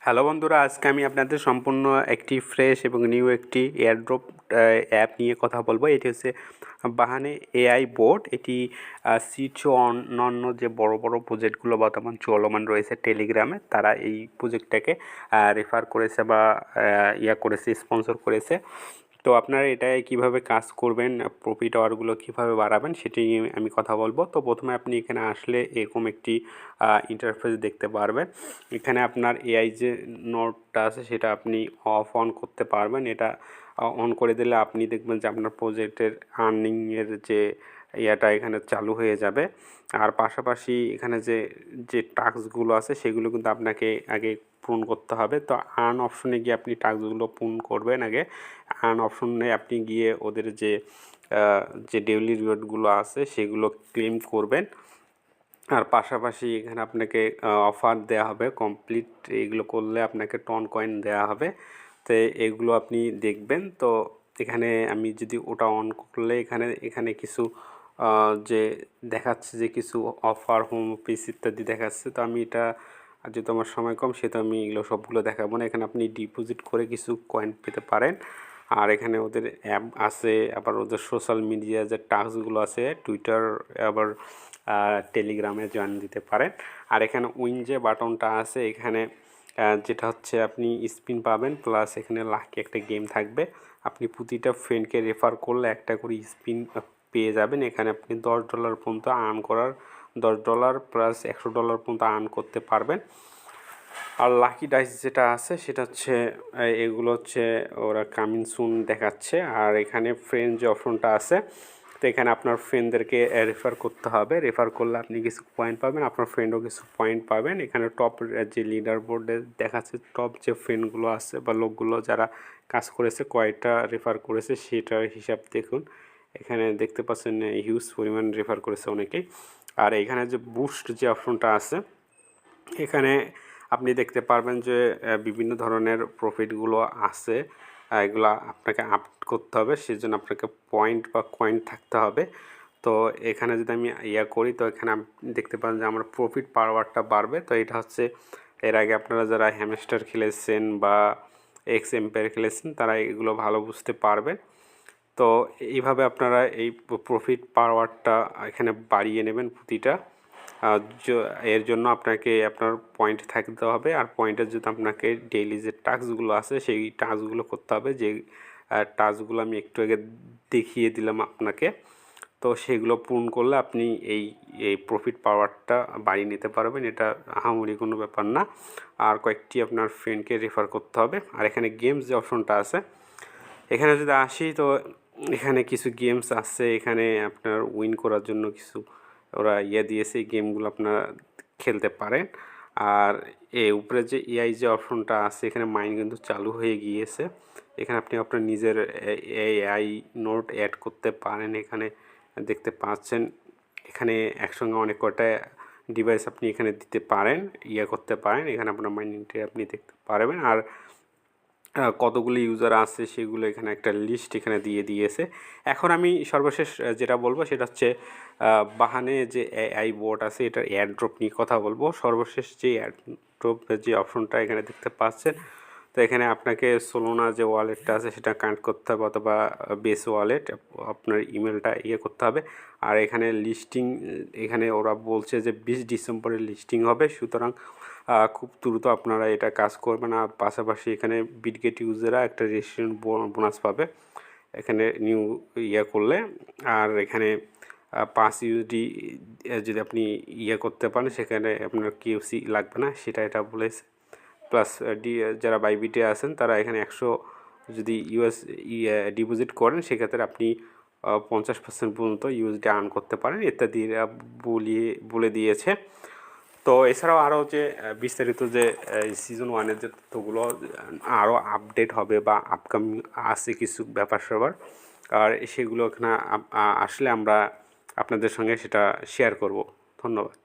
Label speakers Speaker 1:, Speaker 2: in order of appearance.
Speaker 1: Hello বন্ধুরা, আজকে আমি আপনাদের সম্পূর্ণ একটি ফ্রেশ এবং নিউ একটি এয়ারড্রপ অ্যাপ নিয়ে কথা বলবো। এটি হচ্ছে বাহানে এআই বোট। এটি সিচো অন্যান্য যে বড় বড় প্রজেক্টগুলো বর্তমান চলমান রয়েছে টেলিগ্রামে, তারা এই প্রজেক্টটাকে রেফার করেছে বা করেছে, স্পন্সর করেছে। তো আপনারা এটায় কিভাবে কাজ করবেন, প্রফিট আওয়ারগুলো কীভাবে বাড়াবেন সেটি নিয়ে আমি কথা বলবো। তো প্রথমে আপনি এখানে আসলে এরকম একটি ইন্টারফেস দেখতে পারবেন। এখানে আপনার এআই যে নোটটা আছে সেটা আপনি অফ অন করতে পারবেন। এটা অন করে দিলে আপনি দেখবেন যে আপনার প্রজেক্টের আর্নিংয়ের যে এখানে চালু হয়ে যাবে। আর পাশাপাশি এখানে যে টাস্কগুলো আছে সেগুলো কিন্তু আপনাকে আগে পূরণ করতে হবে। তো আর্ন অপশনে গিয়ে আপনি টাস্কগুলো পূরণ করবেন আগে। আর্ন অপশনে আপনি গিয়ে ওদের যে ডেইলি রিওয়ার্ডগুলো আছে সেগুলো ক্লেম করবেন। আর পাশাপাশি এখানে আপনাকে অফার দেওয়া হবে, কমপ্লিট এগুলো করলে আপনাকে টন কয়েন দেওয়া হবে। তো এগুলো আপনি দেখবেন। তো এখানে আমি যদি ওটা অন করলে এখানে কিছু যে দেখাচ্ছে যে কিছু অফার, হোম অফিস ইত্যাদি দেখাচ্ছে। তো আমি এটা, আর যেহেতু আমার সময় কম সেহেতু আমি এগুলো সবগুলো দেখাবো না। এখানে আপনি ডিপোজিট করে কিছু কয়েন পেতে পারেন। আর এখানে ওদের অ্যাপ আছে, আবার ওদের সোশ্যাল মিডিয়া যে টাস্কগুলো আছে, টুইটার, আবার টেলিগ্রামে জয়েন দিতে পারেন। আর এখানে উইন যে বাটনটা আছে এখানে যেটা হচ্ছে আপনি স্পিন পাবেন, প্লাস এখানে লাকি একটা গেম থাকবে। আপনি প্রতিটা ফ্রেন্ডকে রেফার করলে একটা করে স্পিন পেয়ে যাবেন। এখানে আপনি $10 পর্যন্ত আর্ন করার, $10 প্লাস $100 পর্যন্ত আর্ন করতে পারবেন। আর লাকি ডাইস যেটা আছে সেটা হচ্ছে এগুলো হচ্ছে ওরা কামিং সুন দেখাচ্ছে। আর এখানে ফ্রেন্ড যে অপশনটা আছে, তো এখানে আপনার ফ্রেন্ডদেরকে রেফার করতে হবে। রেফার করলে আপনি কিছু পয়েন্ট পাবেন, আপনার ফ্রেন্ডও কিছু পয়েন্ট পাবেন। এখানে টপ যে লিডার বোর্ডে দেখাচ্ছে টপ যে ফ্রেন্ডগুলো আছে বা লোকগুলো যারা কাজ করেছে, কয়টা রেফার করেছে সেটার হিসাব দেখুন। এখানে দেখতে পাচ্ছেন হিউজ পরিমাণ রেফার করেছে অনেকেই। আর এখানে যে বুস্ট যে অপশনটা আছে এখানে আপনি দেখতে পারবেন যে বিভিন্ন ধরনের প্রফিটগুলো আছে। এগুলা আপনাকে আপ করতে হবে, সেজন্য আপনাকে পয়েন্ট বা কয়েন থাকতে হবে। তো এখানে যদি আমি করি, তো এখানে আপনি দেখতে পারেন যে আমার প্রফিট পাওয়ারটা বাড়বে। তো এটা হচ্ছে এর আগে আপনারা যারা হ্যামস্টার খেলেছেন বা এক্স এম্পায়ার খেলেছেন তারা এগুলো ভালো বুঝতে পারবেন। তো এইভাবে আপনারা এই প্রফিট পাওয়ারটা এখানে বাড়িয়ে নেবেন প্রতিটা। এর জন্য আপনাকে আপনার পয়েন্ট থাকতে হবে। আর পয়েন্টের জন্য আপনাকে ডেইলি যে টাস্কগুলো আছে সেই টাস্কগুলো করতে হবে। যে টাস্কগুলো আমি একটু আগে দেখিয়ে দিলাম আপনাকে, তো সেগুলো পূরণ করলে আপনি এই প্রফিট পাওয়ারটা বাড়িয়ে নিতে পারবেন। এটা আহামরি কোনো ব্যাপার না। আর কয়েকটি আপনার ফ্রেন্ডকে রেফার করতে হবে। আর এখানে গেমস যে অপশনটা আছে এখানে যদি আসি, তো এখানে কিছু গেমস আছে। এখানে আপনার উইন করার জন্য কিছু ওরা দিয়েছে, এই গেমগুলো আপনারা খেলতে পারেন। আর উপরে যে এআই যে অপশনটা আছে এখানে মাইন কিন্তু চালু হয়ে গিয়েছে। এখানে আপনি আপনার নিজের এআই নোট অ্যাড করতে পারেন। এখানে দেখতে পাচ্ছেন এখানে একসঙ্গে অনেক কটা ডিভাইস আপনি এখানে দিতে পারেন, করতে পারেন। এখানে আপনার মাইনিংটা আপনি দেখতে পারবেন। আর কতগুলো ইউজার আছে সেগুলো এখানে একটা লিস্ট এখানে দিয়ে দিয়েছে। এখন আমি সর্বশেষ যেটা বলবো সেটা হচ্ছে বাহানে যে এআই বোট আছে এটার এয়ারড্রপ নিয়ে কথা বলবো। সর্বশেষ যে এয়ারড্রপ যে অপশনটা এখানে দেখতে পাচ্ছেন, তো এখানে আপনাকে সোলোনা যে ওয়ালেটটা আছে সেটা কানেক্ট করতে হবে, অথবা বেস ওয়ালেট আপনার ইমেলটা করতে হবে। আর এখানে লিস্টিং, এখানে ওরা বলছে যে 20 ডিসেম্বরে লিস্টিং হবে, সুতরাং খুব দ্রুত আপনারা এটা কাজ করবেন। আর পাশাপাশি এখানে বিটগেট ইউজাররা একটা রেজিস্ট্রেশন বোনাস পাবে এখানে নিউ করলে। আর এখানে 5 ইউএসডি যদি আপনি করতে পারেন সেখানে আপনার কিউসি লাগবে না, সেটা এটা বলেছে। প্লাস যারা বাইবিটে আছেন তারা এখানে 100 যদি ডিপোজিট করেন সেক্ষেত্রে আপনি 50% পর্যন্ত ইউএসডি আর্ন করতে পারেন ইত্যাদি বলে দিয়েছে। তো এছাড়াও আরও যে বিস্তারিত যে সিজন 1-এর যে তথ্যগুলো আরও আপডেট হবে বা আপকামিং আছে কিছু ব্যাপার স্যাপার, আর সেগুলো এখানে আসলে আমরা আপনাদের সঙ্গে সেটা শেয়ার করব। ধন্যবাদ।